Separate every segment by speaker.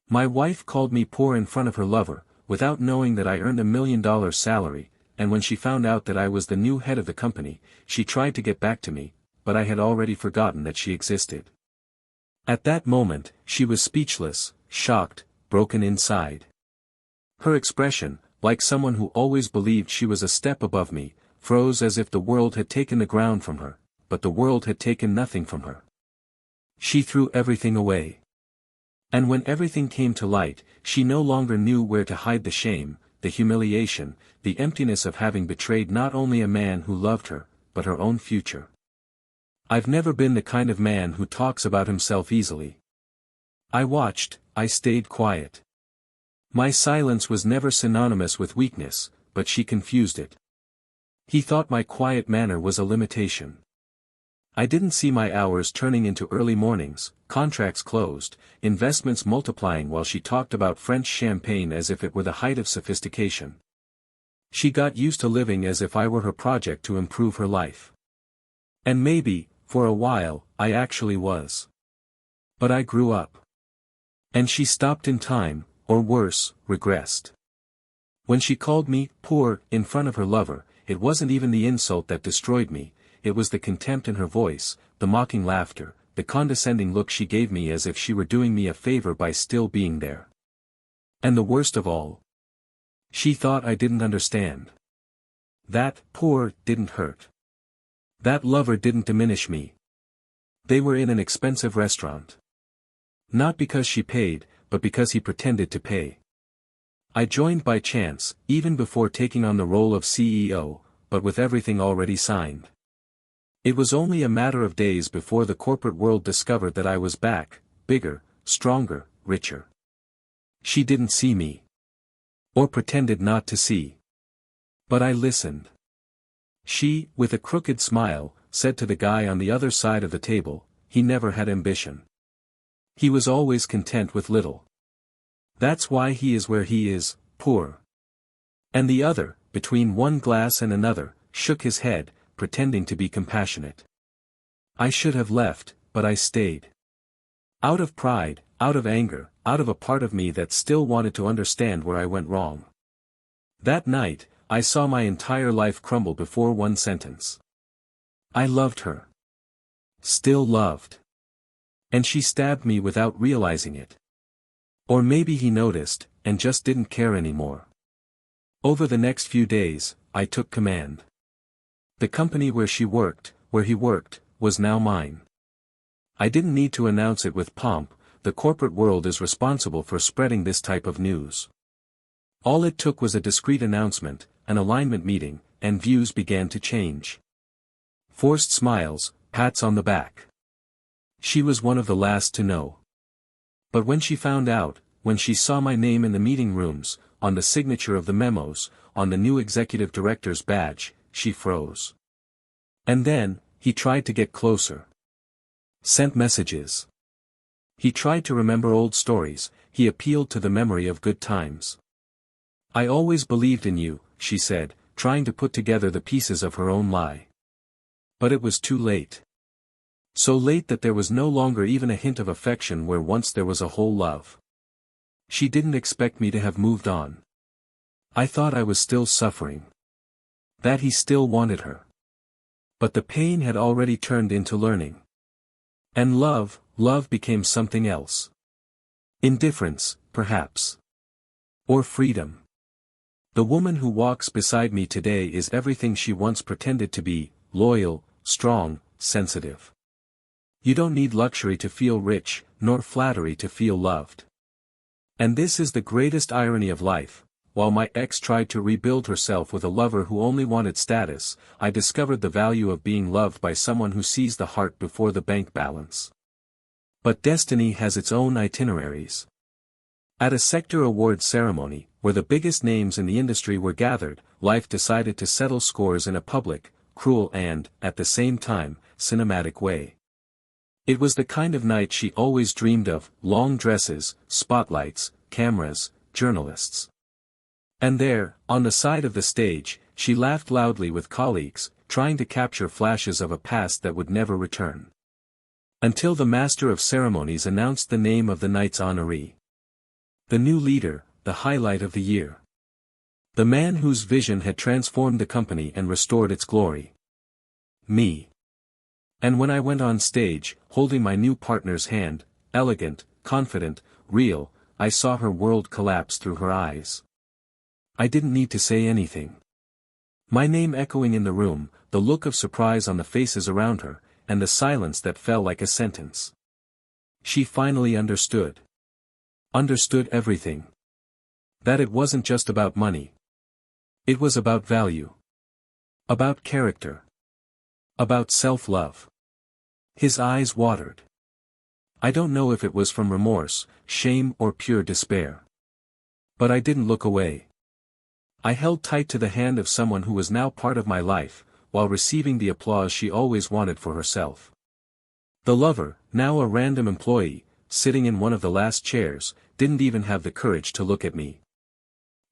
Speaker 1: My wife called me poor in front of her lover, without knowing that I earned $1 million salary, and when she found out that I was the new head of the company, she tried to get back to me, but I had already forgotten that she existed. At that moment, she was speechless, shocked, broken inside. Her expression, like someone who always believed she was a step above me, froze as if the world had taken the ground from her, but the world had taken nothing from her. She threw everything away. And when everything came to light, she no longer knew where to hide the shame, the humiliation, the emptiness of having betrayed not only a man who loved her, but her own future. I've never been the kind of man who talks about himself easily. I watched, I stayed quiet. My silence was never synonymous with weakness, but she confused it. He thought my quiet manner was a limitation. I didn't see my hours turning into early mornings, contracts closed, investments multiplying while she talked about French champagne as if it were the height of sophistication. She got used to living as if I were her project to improve her life. And maybe, for a while, I actually was. But I grew up. And she stopped in time, or worse, regressed. When she called me poor in front of her lover, it wasn't even the insult that destroyed me, it was the contempt in her voice, the mocking laughter, the condescending look she gave me as if she were doing me a favor by still being there. And the worst of all, she thought I didn't understand. That poor didn't hurt. That lover didn't diminish me. They were in an expensive restaurant. Not because she paid, but because he pretended to pay. I joined by chance, even before taking on the role of CEO, but with everything already signed. It was only a matter of days before the corporate world discovered that I was back, bigger, stronger, richer. She didn't see me. Or pretended not to see. But I listened. She, with a crooked smile, said to the guy on the other side of the table, he never had ambition. He was always content with little. That's why he is where he is, poor. And the other, between one glass and another, shook his head, pretending to be compassionate. I should have left, but I stayed. Out of pride, out of anger, out of a part of me that still wanted to understand where I went wrong. That night, I saw my entire life crumble before one sentence. I loved her. Still loved. And she stabbed me without realizing it. Or maybe he noticed, and just didn't care anymore. Over the next few days, I took command. The company where he worked, was now mine. I didn't need to announce it with pomp, the corporate world is responsible for spreading this type of news. All it took was a discreet announcement, an alignment meeting, and views began to change. Forced smiles, pats on the back. She was one of the last to know. But when she found out, when she saw my name in the meeting rooms, on the signature of the memos, on the new executive director's badge, she froze. And then, he tried to get closer. Sent messages. He tried to remember old stories, he appealed to the memory of good times. I always believed in you, she said, trying to put together the pieces of her own lie. But it was too late. So late that there was no longer even a hint of affection where once there was a whole love. She didn't expect me to have moved on. I thought I was still suffering. That he still wanted her. But the pain had already turned into learning. And love became something else. Indifference, perhaps. Or freedom. The woman who walks beside me today is everything she once pretended to be, loyal, strong, sensitive. You don't need luxury to feel rich, nor flattery to feel loved. And this is the greatest irony of life. While my ex tried to rebuild herself with a lover who only wanted status, I discovered the value of being loved by someone who sees the heart before the bank balance. But destiny has its own itineraries. At a sector awards ceremony, where the biggest names in the industry were gathered, life decided to settle scores in a public, cruel and, at the same time, cinematic way. It was the kind of night she always dreamed of, long dresses, spotlights, cameras, journalists. And there, on the side of the stage, she laughed loudly with colleagues, trying to capture flashes of a past that would never return. Until the master of ceremonies announced the name of the night's honoree. The new leader, the highlight of the year. The man whose vision had transformed the company and restored its glory. Me. And when I went on stage, holding my new partner's hand, elegant, confident, real, I saw her world collapse through her eyes. I didn't need to say anything. My name echoing in the room, the look of surprise on the faces around her, and the silence that fell like a sentence. She finally understood. Understood everything. That it wasn't just about money. It was about value. About character. About self-love. His eyes watered. I don't know if it was from remorse, shame or pure despair. But I didn't look away. I held tight to the hand of someone who was now part of my life, while receiving the applause she always wanted for herself. The lover, now a random employee, sitting in one of the last chairs, didn't even have the courage to look at me.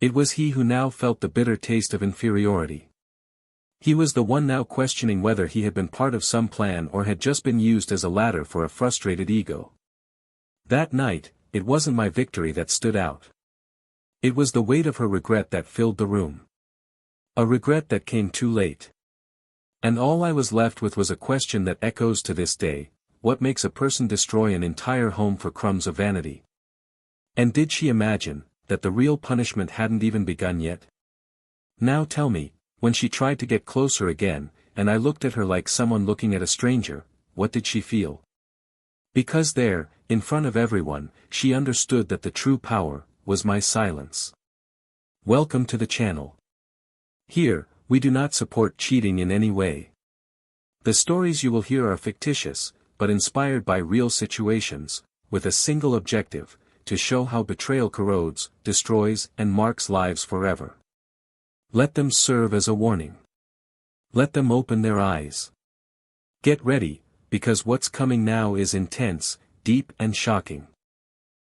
Speaker 1: It was he who now felt the bitter taste of inferiority. He was the one now questioning whether he had been part of some plan or had just been used as a ladder for a frustrated ego. That night, it wasn't my victory that stood out. It was the weight of her regret that filled the room. A regret that came too late. And all I was left with was a question that echoes to this day: what makes a person destroy an entire home for crumbs of vanity? And did she imagine that the real punishment hadn't even begun yet? Now tell me, when she tried to get closer again, and I looked at her like someone looking at a stranger, what did she feel? Because there, in front of everyone, she understood that the true power was my silence. Welcome to the channel. Here, we do not support cheating in any way. The stories you will hear are fictitious, but inspired by real situations, with a single objective: to show how betrayal corrodes, destroys, and marks lives forever. Let them serve as a warning. Let them open their eyes. Get ready, because what's coming now is intense, deep and shocking.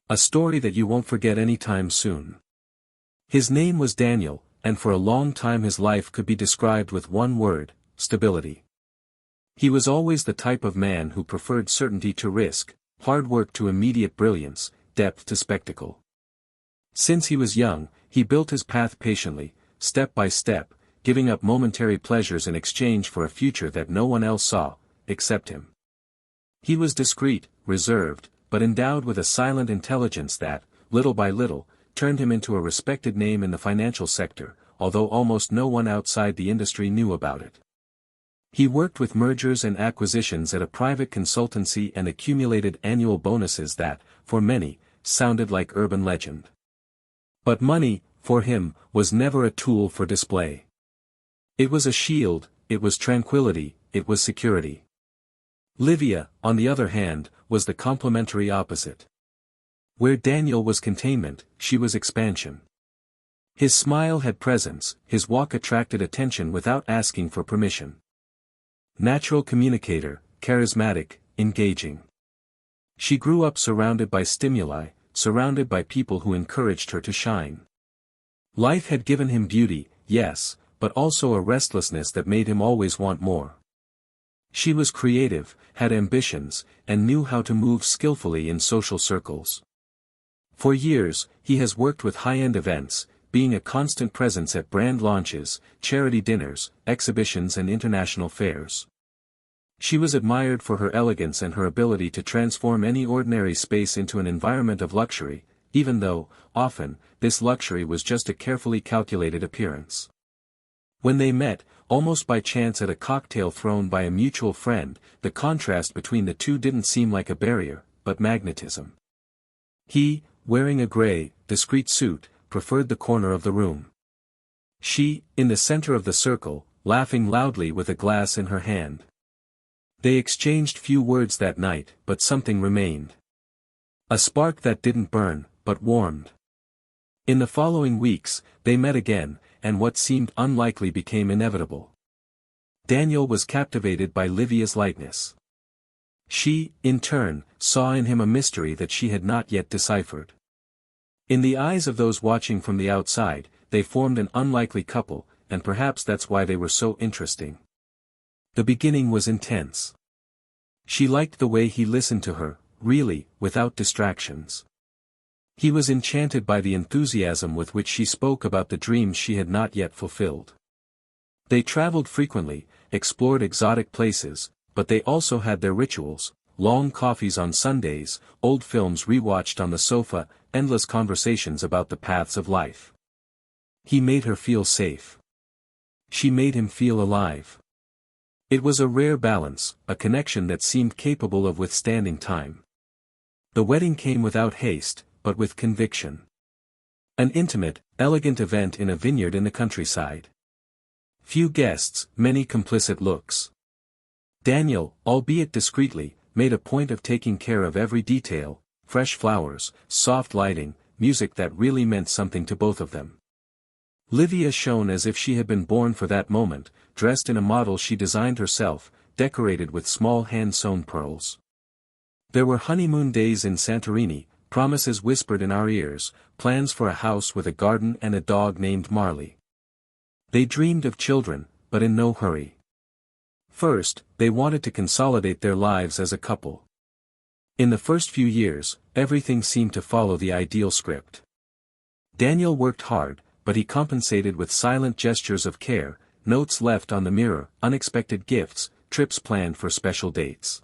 Speaker 1: A story that you won't forget anytime soon. His name was Daniel, and for a long time his life could be described with one word: stability. He was always the type of man who preferred certainty to risk, hard work to immediate brilliance, depth to spectacle. Since he was young, he built his path patiently, step by step, giving up momentary pleasures in exchange for a future that no one else saw, except him. He was discreet, reserved, but endowed with a silent intelligence that, little by little, turned him into a respected name in the financial sector, although almost no one outside the industry knew about it. He worked with mergers and acquisitions at a private consultancy and accumulated annual bonuses that, for many, sounded like urban legend. But money, for him, was never a tool for display. It was a shield, it was tranquility, it was security. Livia, on the other hand, was the complementary opposite. Where Daniel was containment, she was expansion. His smile had presence, his walk attracted attention without asking for permission. Natural communicator, charismatic, engaging. She grew up surrounded by stimuli, surrounded by people who encouraged her to shine. Life had given him beauty, yes, but also a restlessness that made him always want more. She was creative, had ambitions, and knew how to move skillfully in social circles. For years, he has worked with high-end events, being a constant presence at brand launches, charity dinners, exhibitions and international fairs. She was admired for her elegance and her ability to transform any ordinary space into an environment of luxury, even though, often, this luxury was just a carefully calculated appearance. When they met, almost by chance at a cocktail thrown by a mutual friend, the contrast between the two didn't seem like a barrier, but magnetism. He, wearing a gray, discreet suit, preferred the corner of the room. She, in the center of the circle, laughing loudly with a glass in her hand. They exchanged few words that night, but something remained. A spark that didn't burn, but warmed. In the following weeks, they met again, and what seemed unlikely became inevitable. Daniel was captivated by Livia's lightness. She, in turn, saw in him a mystery that she had not yet deciphered. In the eyes of those watching from the outside, they formed an unlikely couple, and perhaps that's why they were so interesting. The beginning was intense. She liked the way he listened to her, really, without distractions. He was enchanted by the enthusiasm with which she spoke about the dreams she had not yet fulfilled. They traveled frequently, explored exotic places, but they also had their rituals: long coffees on Sundays, old films rewatched on the sofa, endless conversations about the paths of life. He made her feel safe. She made him feel alive. It was a rare balance, a connection that seemed capable of withstanding time. The wedding came without haste, but with conviction. An intimate, elegant event in a vineyard in the countryside. Few guests, many complicit looks. Daniel, albeit discreetly, made a point of taking care of every detail: fresh flowers, soft lighting, music that really meant something to both of them. Livia shone as if she had been born for that moment, dressed in a model she designed herself, decorated with small hand-sewn pearls. There were honeymoon days in Santorini, promises whispered in our ears, plans for a house with a garden and a dog named Marley. They dreamed of children, but in no hurry. First, they wanted to consolidate their lives as a couple. In the first few years, everything seemed to follow the ideal script. Daniel worked hard, but he compensated with silent gestures of care, notes left on the mirror, unexpected gifts, trips planned for special dates.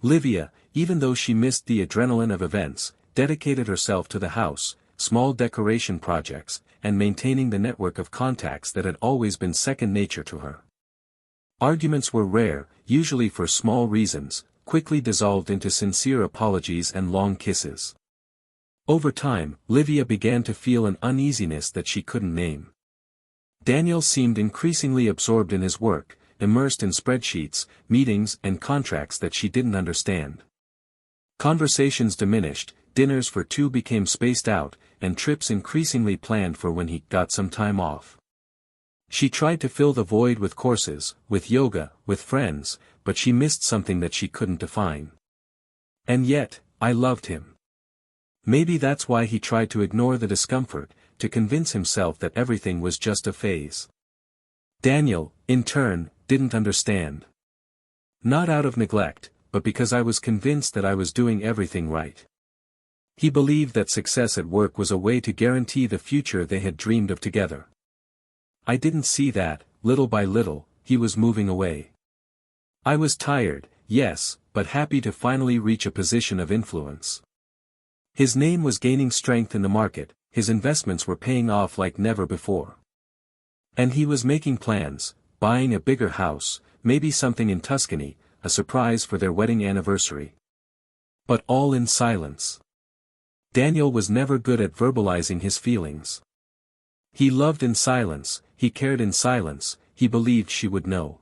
Speaker 1: Livia, even though she missed the adrenaline of events, dedicated herself to the house, small decoration projects, and maintaining the network of contacts that had always been second nature to her. Arguments were rare, usually for small reasons, quickly dissolved into sincere apologies and long kisses. Over time, Livia began to feel an uneasiness that she couldn't name. Daniel seemed increasingly absorbed in his work, immersed in spreadsheets, meetings and contracts that she didn't understand. Conversations diminished, dinners for two became spaced out, and trips increasingly planned for when he got some time off. She tried to fill the void with courses, with yoga, with friends, but she missed something that she couldn't define. And yet, I loved him. Maybe that's why he tried to ignore the discomfort, to convince himself that everything was just a phase. Daniel, in turn, didn't understand. Not out of neglect, but because I was convinced that I was doing everything right. He believed that success at work was a way to guarantee the future they had dreamed of together. I didn't see that. Little by little, he was moving away. I was tired, yes, but happy to finally reach a position of influence. His name was gaining strength in the market, his investments were paying off like never before. And he was making plans, buying a bigger house, maybe something in Tuscany, a surprise for their wedding anniversary. But all in silence. Daniel was never good at verbalizing his feelings. He loved in silence, he cared in silence, he believed she would know.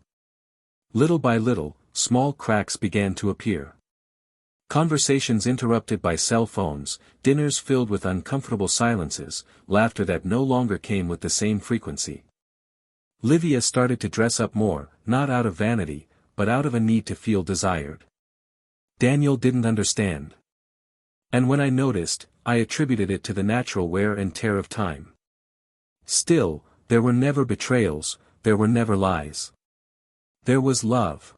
Speaker 1: Little by little, small cracks began to appear. Conversations interrupted by cell phones, dinners filled with uncomfortable silences, laughter that no longer came with the same frequency. Livia started to dress up more, not out of vanity, but out of a need to feel desired. Daniel didn't understand. And when I noticed, I attributed it to the natural wear and tear of time. Still, there were never betrayals, there were never lies. There was love.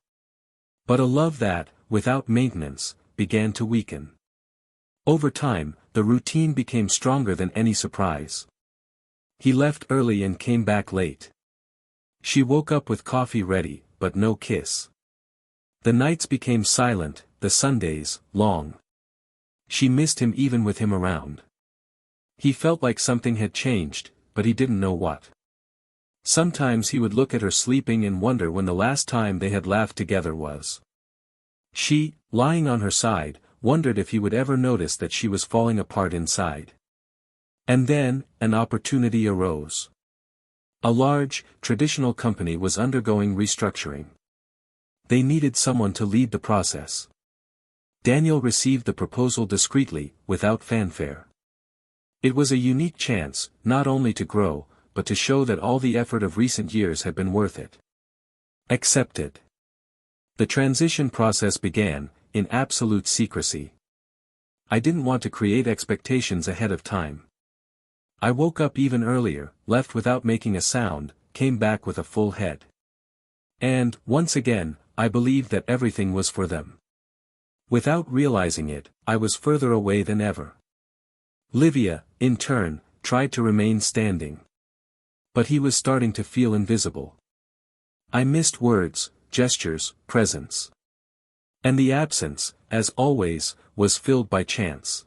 Speaker 1: But a love that, without maintenance, began to weaken. Over time, the routine became stronger than any surprise. He left early and came back late. She woke up with coffee ready, but no kiss. The nights became silent, the Sundays, long. She missed him even with him around. He felt like something had changed, but he didn't know what. Sometimes he would look at her sleeping and wonder when the last time they had laughed together was. She, lying on her side, wondered if he would ever notice that she was falling apart inside. And then, an opportunity arose. A large, traditional company was undergoing restructuring. They needed someone to lead the process. Daniel received the proposal discreetly, without fanfare. It was a unique chance, not only to grow, but to show that all the effort of recent years had been worth it. Accepted. The transition process began, in absolute secrecy. I didn't want to create expectations ahead of time. I woke up even earlier, left without making a sound, came back with a full head. And, once again, I believed that everything was for them. Without realizing it, I was further away than ever. Livia, in turn, tried to remain standing. But he was starting to feel invisible. I missed words, gestures, presence. And the absence, as always, was filled by chance.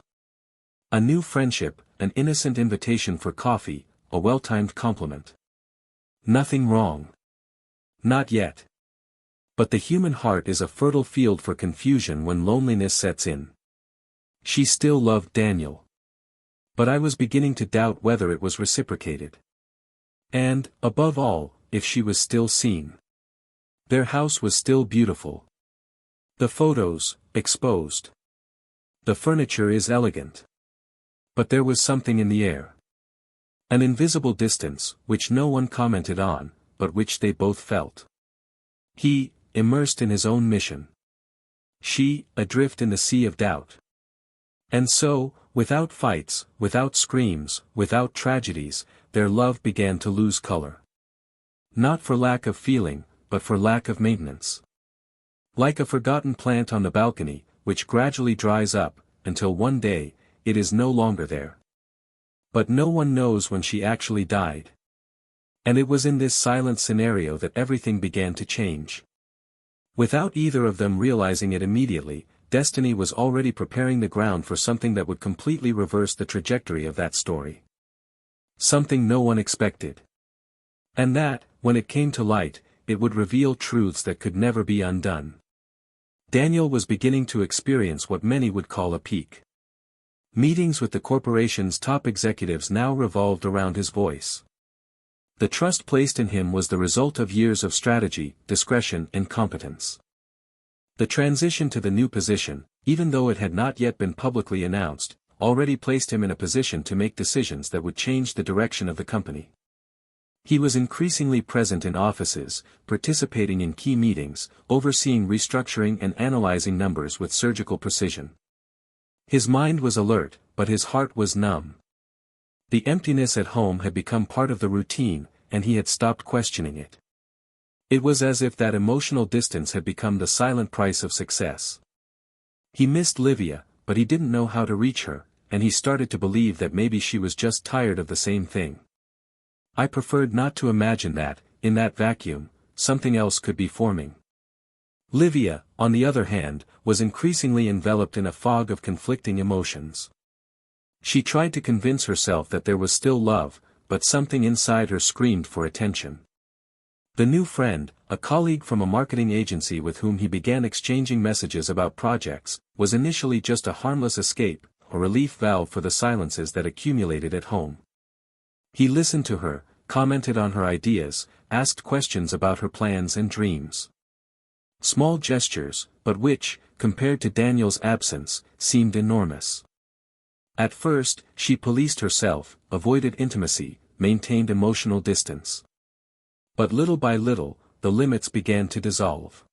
Speaker 1: A new friendship, an innocent invitation for coffee, a well-timed compliment. Nothing wrong. Not yet. But the human heart is a fertile field for confusion when loneliness sets in. She still loved Daniel. But I was beginning to doubt whether it was reciprocated. And, above all, if she was still seen. Their house was still beautiful. The photos, exposed. The furniture is elegant. But there was something in the air. An invisible distance, which no one commented on, but which they both felt. He, immersed in his own mission. She, adrift in the sea of doubt. And so, without fights, without screams, without tragedies, their love began to lose color. Not for lack of feeling, but for lack of maintenance. Like a forgotten plant on the balcony, which gradually dries up, until one day, it is no longer there. But no one knows when she actually died. And it was in this silent scenario that everything began to change. Without either of them realizing it immediately, destiny was already preparing the ground for something that would completely reverse the trajectory of that story. Something no one expected. And that, when it came to light, it would reveal truths that could never be undone. Daniel was beginning to experience what many would call a peak. Meetings with the corporation's top executives now revolved around his voice. The trust placed in him was the result of years of strategy, discretion and competence. The transition to the new position, even though it had not yet been publicly announced, already placed him in a position to make decisions that would change the direction of the company. He was increasingly present in offices, participating in key meetings, overseeing restructuring and analyzing numbers with surgical precision. His mind was alert, but his heart was numb. The emptiness at home had become part of the routine, and he had stopped questioning it. It was as if that emotional distance had become the silent price of success. He missed Livia, but he didn't know how to reach her, and he started to believe that maybe she was just tired of the same thing. I preferred not to imagine that, in that vacuum, something else could be forming. Livia, on the other hand, was increasingly enveloped in a fog of conflicting emotions. She tried to convince herself that there was still love, but something inside her screamed for attention. The new friend, a colleague from a marketing agency with whom he began exchanging messages about projects, was initially just a harmless escape, a relief valve for the silences that accumulated at home. He listened to her, commented on her ideas, asked questions about her plans and dreams. Small gestures, but which, compared to Daniel's absence, seemed enormous. At first, she policed herself, avoided intimacy, maintained emotional distance. But little by little, the limits began to dissolve.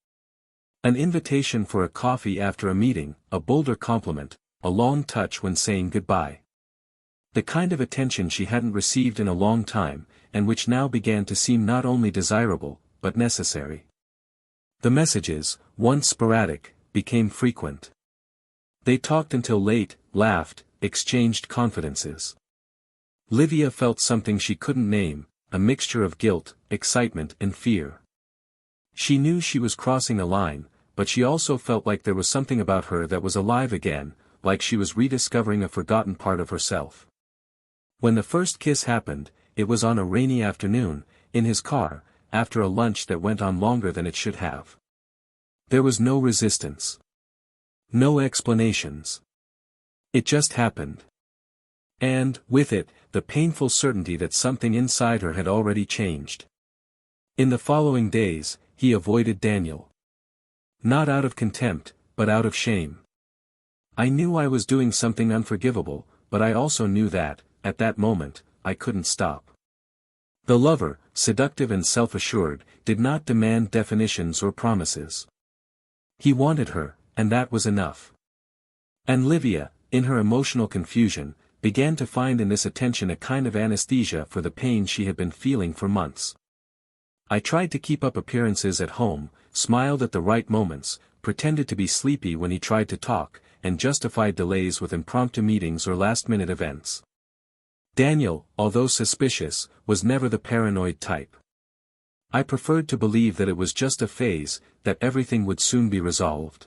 Speaker 1: An invitation for a coffee after a meeting, a bolder compliment, a long touch when saying goodbye. The kind of attention she hadn't received in a long time, and which now began to seem not only desirable, but necessary. The messages, once sporadic, became frequent. They talked until late, laughed, exchanged confidences. Livia felt something she couldn't name, a mixture of guilt, excitement and fear. She knew she was crossing a line, but she also felt like there was something about her that was alive again, like she was rediscovering a forgotten part of herself. When the first kiss happened, it was on a rainy afternoon, in his car, after a lunch that went on longer than it should have. There was no resistance. No explanations. It just happened. And, with it, the painful certainty that something inside her had already changed. In the following days, he avoided Daniel. Not out of contempt, but out of shame. I knew I was doing something unforgivable, but I also knew that, at that moment, I couldn't stop. The lover, seductive and self-assured, did not demand definitions or promises. He wanted her, and that was enough. And Livia, in her emotional confusion, began to find in this attention a kind of anesthesia for the pain she had been feeling for months. I tried to keep up appearances at home, smiled at the right moments, pretended to be sleepy when he tried to talk, and justified delays with impromptu meetings or last-minute events. Daniel, although suspicious, was never the paranoid type. I preferred to believe that it was just a phase, that everything would soon be resolved.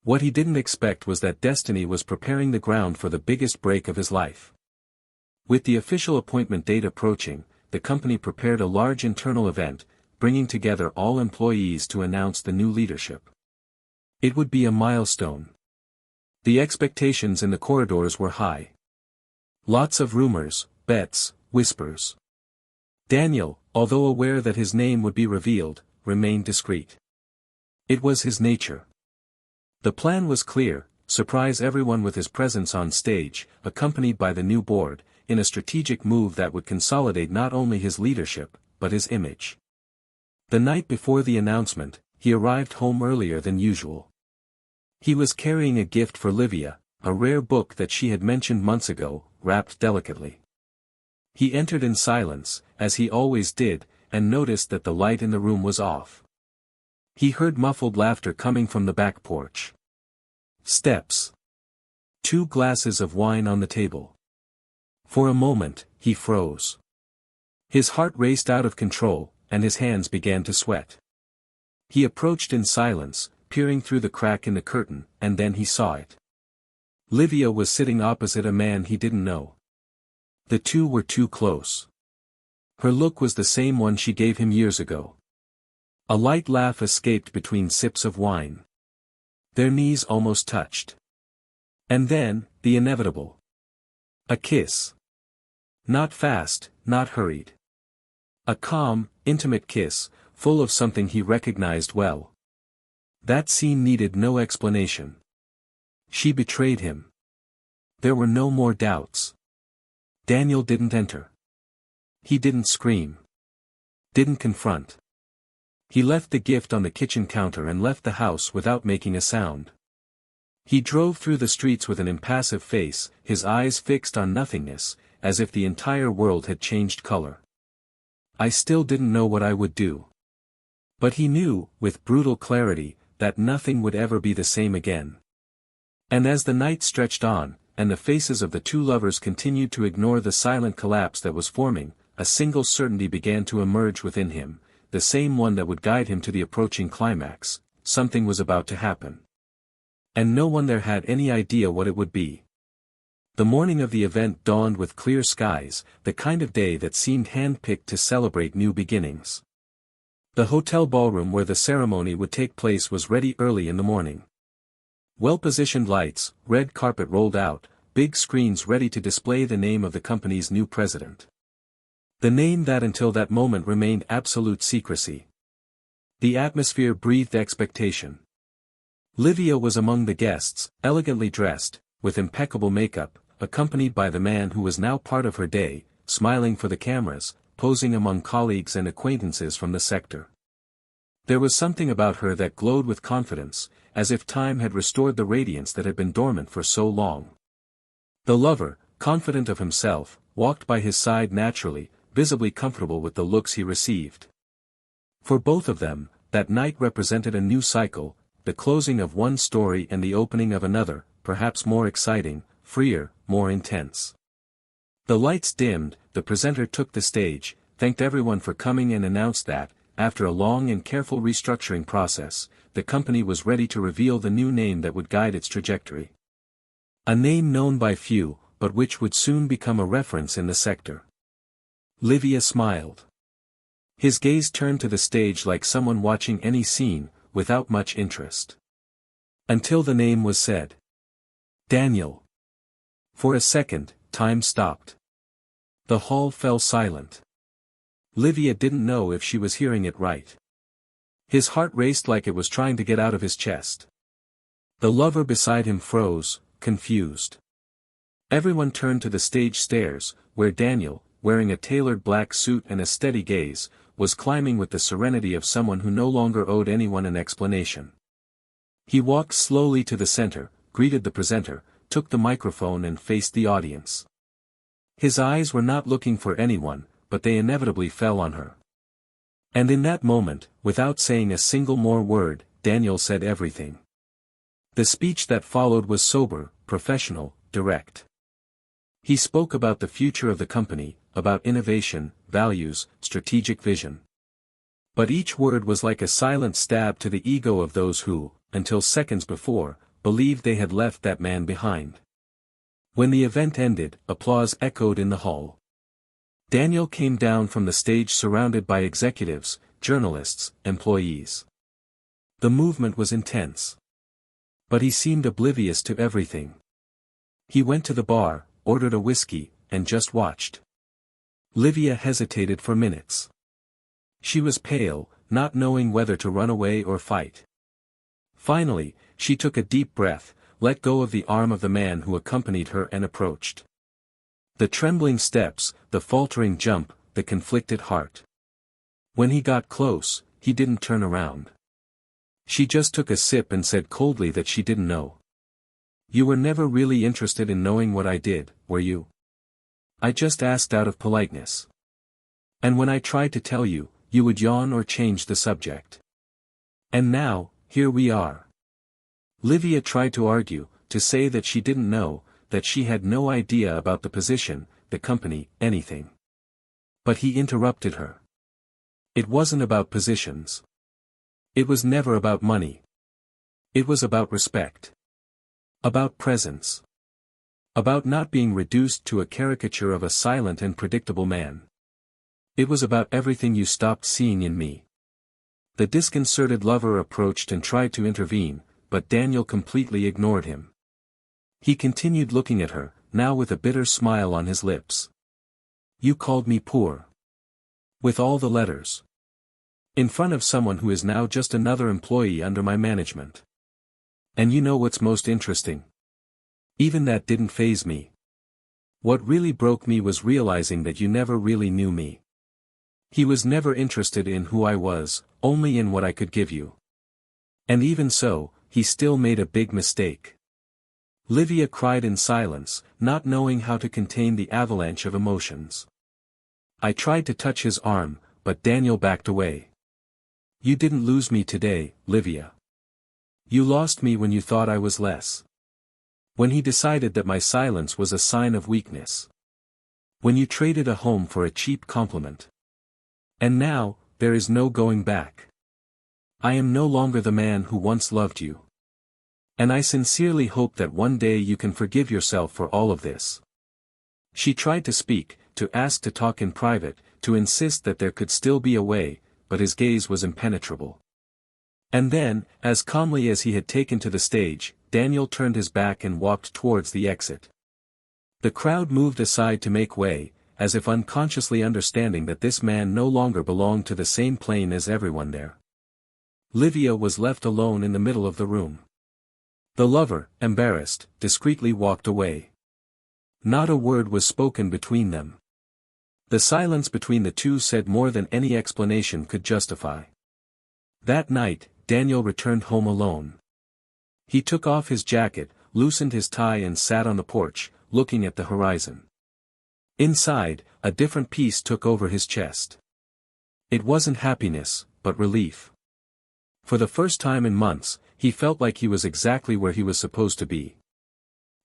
Speaker 1: What he didn't expect was that destiny was preparing the ground for the biggest break of his life. With the official appointment date approaching, the company prepared a large internal event, bringing together all employees to announce the new leadership. It would be a milestone. The expectations in the corridors were high. Lots of rumors, bets, whispers. Daniel, although aware that his name would be revealed, remained discreet. It was his nature. The plan was clear: surprise everyone with his presence on stage, accompanied by the new board, in a strategic move that would consolidate not only his leadership, but his image. The night before the announcement, he arrived home earlier than usual. He was carrying a gift for Livia, a rare book that she had mentioned months ago, wrapped delicately. He entered in silence, as he always did, and noticed that the light in the room was off. He heard muffled laughter coming from the back porch. Steps. 2 glasses of wine on the table. For a moment, he froze. His heart raced out of control, and his hands began to sweat. He approached in silence, peering through the crack in the curtain, and then he saw it. Livia was sitting opposite a man he didn't know. The two were too close. Her look was the same one she gave him years ago. A light laugh escaped between sips of wine. Their knees almost touched. And then, the inevitable. A kiss. Not fast, not hurried. A calm, intimate kiss, full of something he recognized well. That scene needed no explanation. She betrayed him. There were no more doubts. Daniel didn't enter. He didn't scream. Didn't confront. He left the gift on the kitchen counter and left the house without making a sound. He drove through the streets with an impassive face, his eyes fixed on nothingness, as if the entire world had changed color. I still didn't know what I would do. But he knew, with brutal clarity, that nothing would ever be the same again. And as the night stretched on, and the faces of the two lovers continued to ignore the silent collapse that was forming, a single certainty began to emerge within him, the same one that would guide him to the approaching climax: something was about to happen. And no one there had any idea what it would be. The morning of the event dawned with clear skies, the kind of day that seemed hand-picked to celebrate new beginnings. The hotel ballroom where the ceremony would take place was ready early in the morning. Well-positioned lights, red carpet rolled out, big screens ready to display the name of the company's new president. The name that until that moment remained absolute secrecy. The atmosphere breathed expectation. Livia was among the guests, elegantly dressed, with impeccable makeup, accompanied by the man who was now part of her day, smiling for the cameras, posing among colleagues and acquaintances from the sector. There was something about her that glowed with confidence, as if time had restored the radiance that had been dormant for so long. The lover, confident of himself, walked by his side naturally, visibly comfortable with the looks he received. For both of them, that night represented a new cycle, the closing of one story and the opening of another, perhaps more exciting, freer, more intense. The lights dimmed, the presenter took the stage, thanked everyone for coming and announced that, after a long and careful restructuring process, the company was ready to reveal the new name that would guide its trajectory. A name known by few, but which would soon become a reference in the sector. Livia smiled. His gaze turned to the stage like someone watching any scene, without much interest. Until the name was said. Daniel. For a second, time stopped. The hall fell silent. Livia didn't know if she was hearing it right. His heart raced like it was trying to get out of his chest. The lover beside him froze, confused. Everyone turned to the stage stairs, where Daniel, wearing a tailored black suit and a steady gaze, was climbing with the serenity of someone who no longer owed anyone an explanation. He walked slowly to the center, greeted the presenter, took the microphone and faced the audience. His eyes were not looking for anyone, but they inevitably fell on her. And in that moment, without saying a single more word, Daniel said everything. The speech that followed was sober, professional, direct. He spoke about the future of the company, about innovation, values, strategic vision. But each word was like a silent stab to the ego of those who, until seconds before, believed they had left that man behind. When the event ended, applause echoed in the hall. Daniel came down from the stage surrounded by executives, journalists, employees. The movement was intense. But he seemed oblivious to everything. He went to the bar, ordered a whiskey, and just watched. Livia hesitated for minutes. She was pale, not knowing whether to run away or fight. Finally, she took a deep breath, let go of the arm of the man who accompanied her and approached. The trembling steps, the faltering jump, the conflicted heart. When he got close, he didn't turn around. She just took a sip and said coldly that she didn't know. "You were never really interested in knowing what I did, were you? I just asked out of politeness. And when I tried to tell you, you would yawn or change the subject. And now, here we are." Livia tried to argue, to say that she didn't know, that she had no idea about the position, the company, anything. But he interrupted her. It wasn't about positions. It was never about money. It was about respect. About presence. About not being reduced to a caricature of a silent and predictable man. It was about everything you stopped seeing in me. The disconcerted lover approached and tried to intervene, but Daniel completely ignored him. He continued looking at her, now with a bitter smile on his lips. "You called me poor. With all the letters. In front of someone who is now just another employee under my management. And you know what's most interesting? Even that didn't faze me. What really broke me was realizing that you never really knew me. He was never interested in who I was, only in what I could give you. And even so, he still made a big mistake." Livia cried in silence, not knowing how to contain the avalanche of emotions. I tried to touch his arm, but Daniel backed away. "You didn't lose me today, Livia. You lost me when you thought I was less. When he decided that my silence was a sign of weakness. When you traded a home for a cheap compliment. And now, there is no going back. I am no longer the man who once loved you. And I sincerely hope that one day you can forgive yourself for all of this." She tried to speak, to ask to talk in private, to insist that there could still be a way, but his gaze was impenetrable. And then, as calmly as he had taken to the stage, Daniel turned his back and walked towards the exit. The crowd moved aside to make way, as if unconsciously understanding that this man no longer belonged to the same plane as everyone there. Livia was left alone in the middle of the room. The lover, embarrassed, discreetly walked away. Not a word was spoken between them. The silence between the two said more than any explanation could justify. That night, Daniel returned home alone. He took off his jacket, loosened his tie and sat on the porch, looking at the horizon. Inside, a different peace took over his chest. It wasn't happiness, but relief. For the first time in months, he felt like he was exactly where he was supposed to be.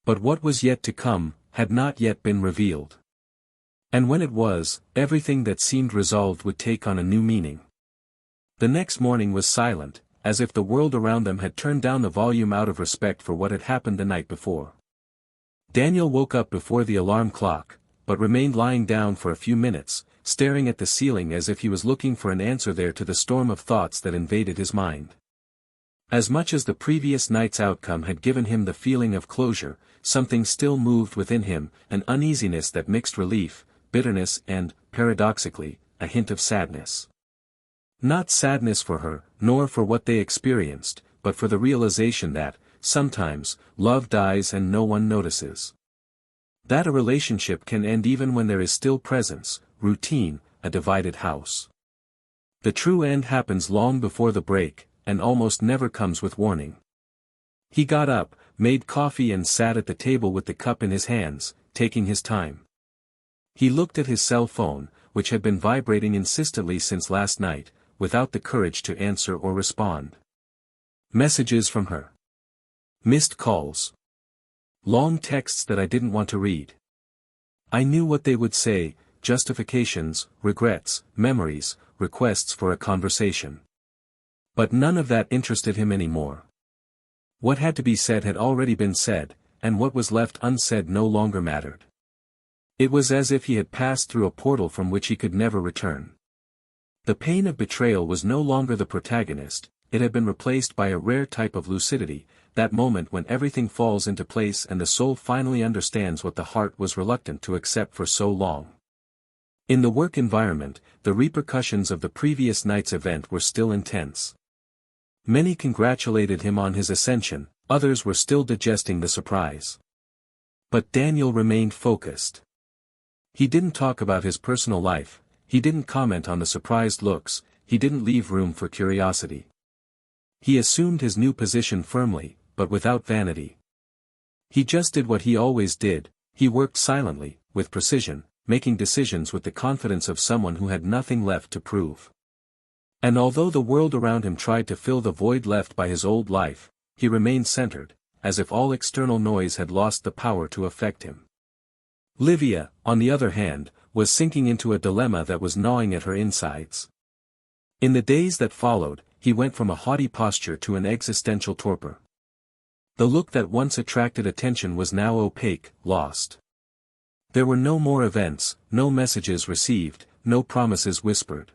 Speaker 1: But what was yet to come, had not yet been revealed. And when it was, everything that seemed resolved would take on a new meaning. The next morning was silent, as if the world around them had turned down the volume out of respect for what had happened the night before. Daniel woke up before the alarm clock, but remained lying down for a few minutes, staring at the ceiling as if he was looking for an answer there to the storm of thoughts that invaded his mind. As much as the previous night's outcome had given him the feeling of closure, something still moved within him, an uneasiness that mixed relief, bitterness and, paradoxically, a hint of sadness. Not sadness for her, nor for what they experienced, but for the realization that, sometimes, love dies and no one notices. That a relationship can end even when there is still presence, routine, a divided house. The true end happens long before the break, and almost never comes with warning. He got up, made coffee and sat at the table with the cup in his hands, taking his time. He looked at his cell phone, which had been vibrating insistently since last night, without the courage to answer or respond. Messages from her. Missed calls. Long texts that I didn't want to read. I knew what they would say, justifications, regrets, memories, requests for a conversation. But none of that interested him anymore. What had to be said had already been said, and what was left unsaid no longer mattered. It was as if he had passed through a portal from which he could never return. The pain of betrayal was no longer the protagonist, it had been replaced by a rare type of lucidity, that moment when everything falls into place and the soul finally understands what the heart was reluctant to accept for so long. In the work environment, the repercussions of the previous night's event were still intense. Many congratulated him on his ascension, others were still digesting the surprise. But Daniel remained focused. He didn't talk about his personal life, he didn't comment on the surprised looks, he didn't leave room for curiosity. He assumed his new position firmly, but without vanity. He just did what he always did, he worked silently, with precision, making decisions with the confidence of someone who had nothing left to prove. And although the world around him tried to fill the void left by his old life, he remained centered, as if all external noise had lost the power to affect him. Livia, on the other hand, was sinking into a dilemma that was gnawing at her insides. In the days that followed, he went from a haughty posture to an existential torpor. The look that once attracted attention was now opaque, lost. There were no more events, no messages received, no promises whispered.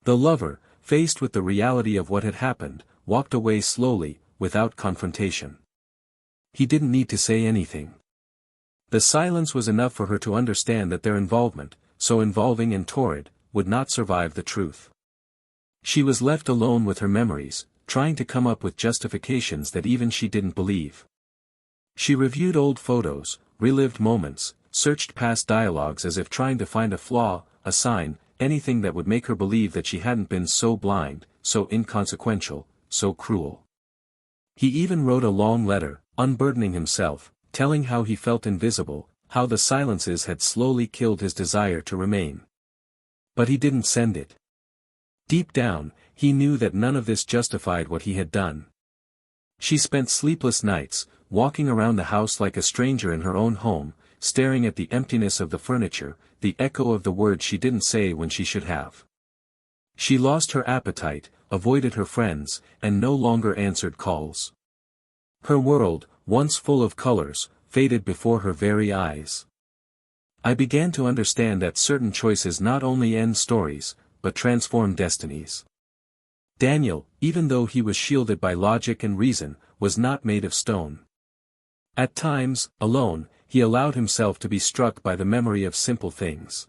Speaker 1: The lover, faced with the reality of what had happened, walked away slowly, without confrontation. He didn't need to say anything. The silence was enough for her to understand that their involvement, so involving and torrid, would not survive the truth. She was left alone with her memories, trying to come up with justifications that even she didn't believe. She reviewed old photos, relived moments, searched past dialogues as if trying to find a flaw, a sign, anything that would make her believe that she hadn't been so blind, so inconsequential, so cruel. He even wrote a long letter, unburdening himself, telling how he felt invisible, how the silences had slowly killed his desire to remain. But he didn't send it. Deep down, he knew that none of this justified what he had done. She spent sleepless nights, walking around the house like a stranger in her own home, staring at the emptiness of the furniture, the echo of the words she didn't say when she should have. She lost her appetite, avoided her friends, and no longer answered calls. Her world, once full of colors, faded before her very eyes. I began to understand that certain choices not only end stories, but transform destinies. Daniel, even though he was shielded by logic and reason, was not made of stone. At times, alone, he allowed himself to be struck by the memory of simple things.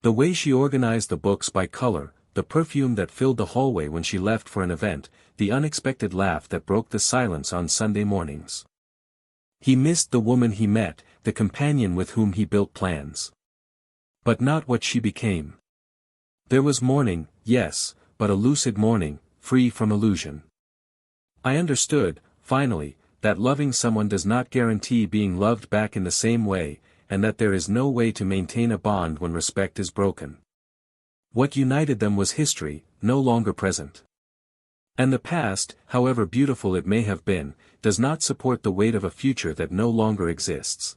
Speaker 1: The way she organized the books by color, the perfume that filled the hallway when she left for an event, the unexpected laugh that broke the silence on Sunday mornings. He missed the woman he met, the companion with whom he built plans. But not what she became. There was mourning, yes, but a lucid mourning, free from illusion. I understood, finally, that loving someone does not guarantee being loved back in the same way, and that there is no way to maintain a bond when respect is broken. What united them was history, no longer present. And the past, however beautiful it may have been, does not support the weight of a future that no longer exists.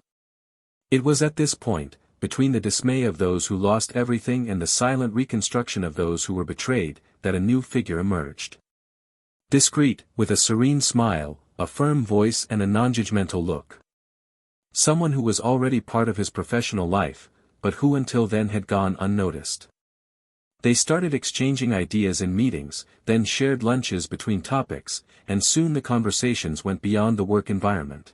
Speaker 1: It was at this point, between the dismay of those who lost everything and the silent reconstruction of those who were betrayed, that a new figure emerged. Discreet, with a serene smile, a firm voice and a non-judgmental look. Someone who was already part of his professional life, but who until then had gone unnoticed. They started exchanging ideas in meetings, then shared lunches between topics, and soon the conversations went beyond the work environment.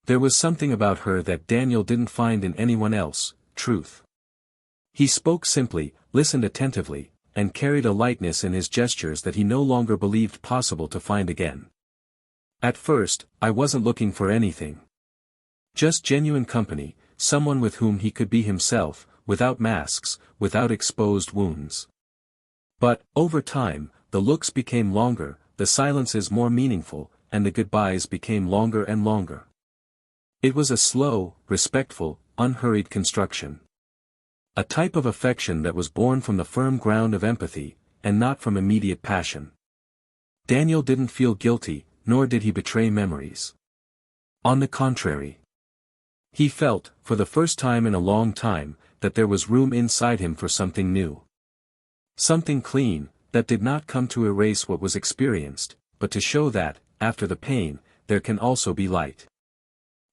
Speaker 1: There was something about her that Daniel didn't find in anyone else, truth. He spoke simply, listened attentively, and carried a lightness in his gestures that he no longer believed possible to find again. At first, I wasn't looking for anything. Just genuine company, someone with whom he could be himself, without masks, without exposed wounds. But, over time, the looks became longer, the silences more meaningful, and the goodbyes became longer and longer. It was a slow, respectful, unhurried construction. A type of affection that was born from the firm ground of empathy, and not from immediate passion. Daniel didn't feel guilty, nor did he betray memories. On the contrary. He felt, for the first time in a long time, that there was room inside him for something new. Something clean, that did not come to erase what was experienced, but to show that, after the pain, there can also be light.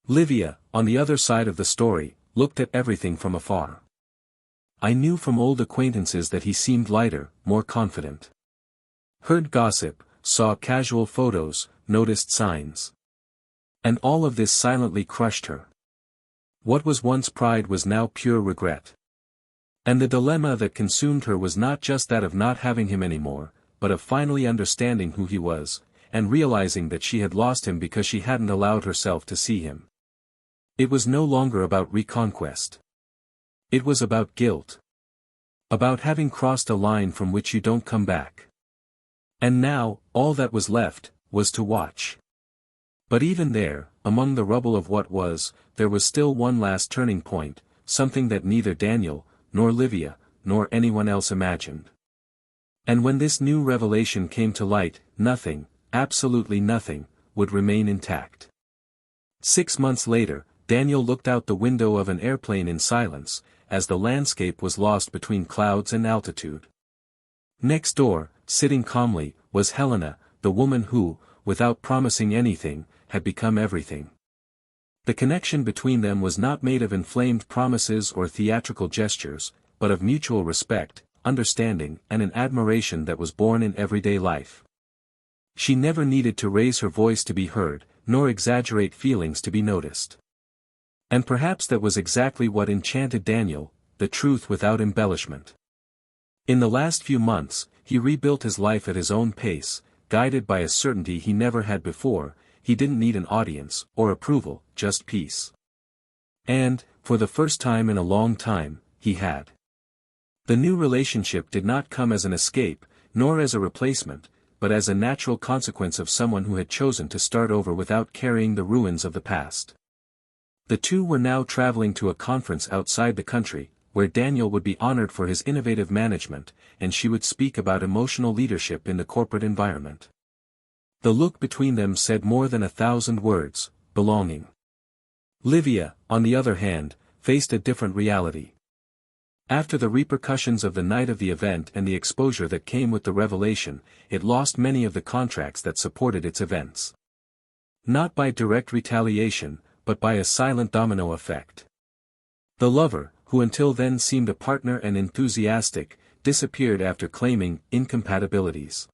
Speaker 1: Livia, on the other side of the story, looked at everything from afar. I knew from old acquaintances that he seemed lighter, more confident. Heard gossip, saw casual photos, noticed signs. And all of this silently crushed her. What was once pride was now pure regret. And the dilemma that consumed her was not just that of not having him anymore, but of finally understanding who he was, and realizing that she had lost him because she hadn't allowed herself to see him. It was no longer about reconquest. It was about guilt. About having crossed a line from which you don't come back. And now, all that was left, was to watch. But even there, among the rubble of what was, there was still one last turning point, something that neither Daniel, nor Livia, nor anyone else imagined. And when this new revelation came to light, nothing, absolutely nothing, would remain intact. 6 months later, Daniel looked out the window of an airplane in silence, as the landscape was lost between clouds and altitude. Next door, sitting calmly, was Helena, the woman who, without promising anything, had become everything. The connection between them was not made of inflamed promises or theatrical gestures, but of mutual respect, understanding, and an admiration that was born in everyday life. She never needed to raise her voice to be heard, nor exaggerate feelings to be noticed. And perhaps that was exactly what enchanted Daniel, the truth without embellishment. In the last few months, he rebuilt his life at his own pace, guided by a certainty he never had before. He didn't need an audience, or approval, just peace. And, for the first time in a long time, he had. The new relationship did not come as an escape, nor as a replacement, but as a natural consequence of someone who had chosen to start over without carrying the ruins of the past. The two were now traveling to a conference outside the country, where Daniel would be honored for his innovative management, and she would speak about emotional leadership in the corporate environment. The look between them said more than 1,000 words: belonging. Livia, on the other hand, faced a different reality. After the repercussions of the night of the event and the exposure that came with the revelation, it lost many of the contracts that supported its events. Not by direct retaliation, but by a silent domino effect. The lover, who until then seemed a partner and enthusiastic, disappeared after claiming incompatibilities.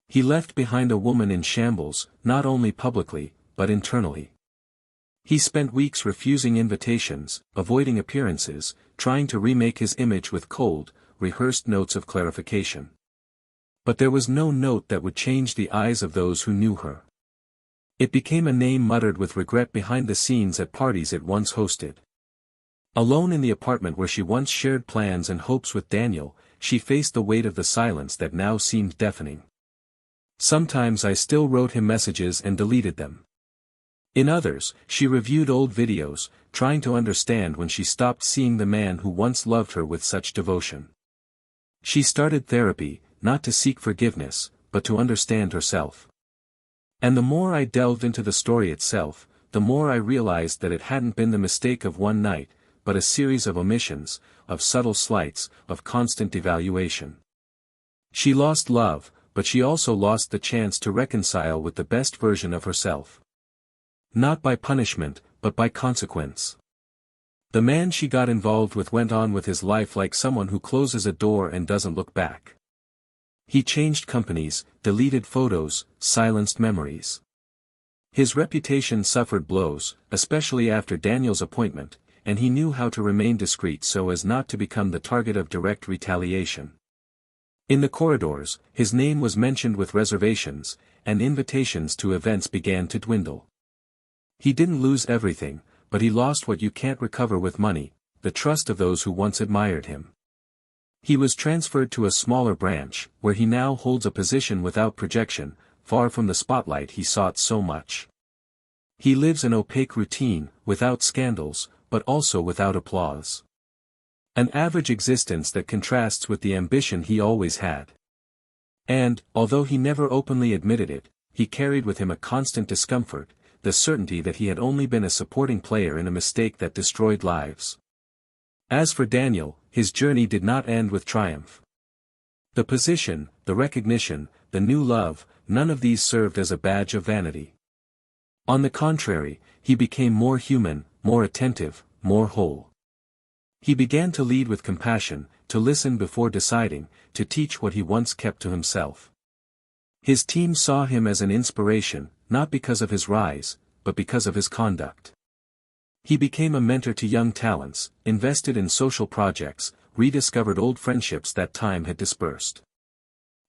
Speaker 1: He left behind a woman in shambles, not only publicly, but internally. He spent weeks refusing invitations, avoiding appearances, trying to remake his image with cold, rehearsed notes of clarification. But there was no note that would change the eyes of those who knew her. It became a name muttered with regret behind the scenes at parties it once hosted. Alone in the apartment where she once shared plans and hopes with Daniel, she faced the weight of the silence that now seemed deafening. Sometimes I still wrote him messages and deleted them. In others, she reviewed old videos, trying to understand when she stopped seeing the man who once loved her with such devotion. She started therapy, not to seek forgiveness, but to understand herself. And the more I delved into the story itself, the more I realized that it hadn't been the mistake of one night, but a series of omissions, of subtle slights, of constant devaluation. She lost love, but she also lost the chance to reconcile with the best version of herself. Not by punishment, but by consequence. The man she got involved with went on with his life like someone who closes a door and doesn't look back. He changed companies, deleted photos, silenced memories. His reputation suffered blows, especially after Daniel's appointment, and he knew how to remain discreet so as not to become the target of direct retaliation. In the corridors, his name was mentioned with reservations, and invitations to events began to dwindle. He didn't lose everything, but he lost what you can't recover with money, the trust of those who once admired him. He was transferred to a smaller branch, where he now holds a position without projection, far from the spotlight he sought so much. He lives an opaque routine, without scandals, but also without applause. An average existence that contrasts with the ambition he always had. And, although he never openly admitted it, he carried with him a constant discomfort, the certainty that he had only been a supporting player in a mistake that destroyed lives. As for Daniel, his journey did not end with triumph. The position, the recognition, the new love, none of these served as a badge of vanity. On the contrary, he became more human, more attentive, more whole. He began to lead with compassion, to listen before deciding, to teach what he once kept to himself. His team saw him as an inspiration, not because of his rise, but because of his conduct. He became a mentor to young talents, invested in social projects, rediscovered old friendships that time had dispersed.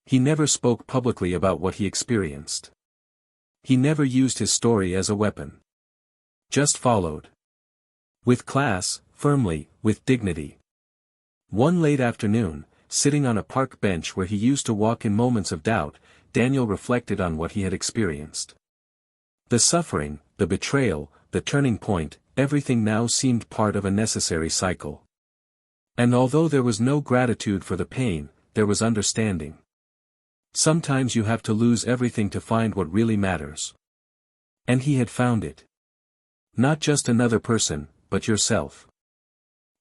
Speaker 1: He never spoke publicly about what he experienced. He never used his story as a weapon. Just followed. With class, firmly, with dignity. One late afternoon, sitting on a park bench where he used to walk in moments of doubt, Daniel reflected on what he had experienced. The suffering, the betrayal, the turning point, everything now seemed part of a necessary cycle. And although there was no gratitude for the pain, there was understanding. Sometimes you have to lose everything to find what really matters. And he had found it. Not just another person, but yourself.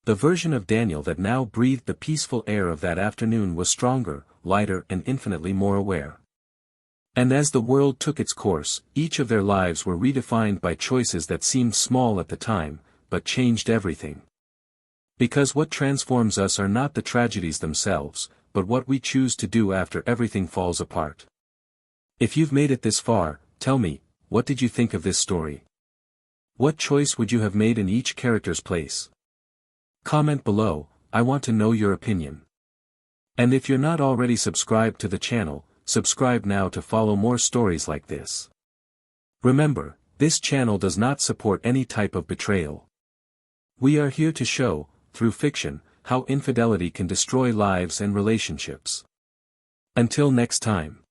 Speaker 1: The version of Daniel that now breathed the peaceful air of that afternoon was stronger, lighter, and infinitely more aware. And as the world took its course, each of their lives were redefined by choices that seemed small at the time, but changed everything. Because what transforms us are not the tragedies themselves, but what we choose to do after everything falls apart. If you've made it this far, tell me, what did you think of this story? What choice would you have made in each character's place? Comment below, I want to know your opinion. And if you're not already subscribed to the channel, subscribe now to follow more stories like this. Remember, this channel does not support any type of betrayal. We are here to show, through fiction, how infidelity can destroy lives and relationships. Until next time.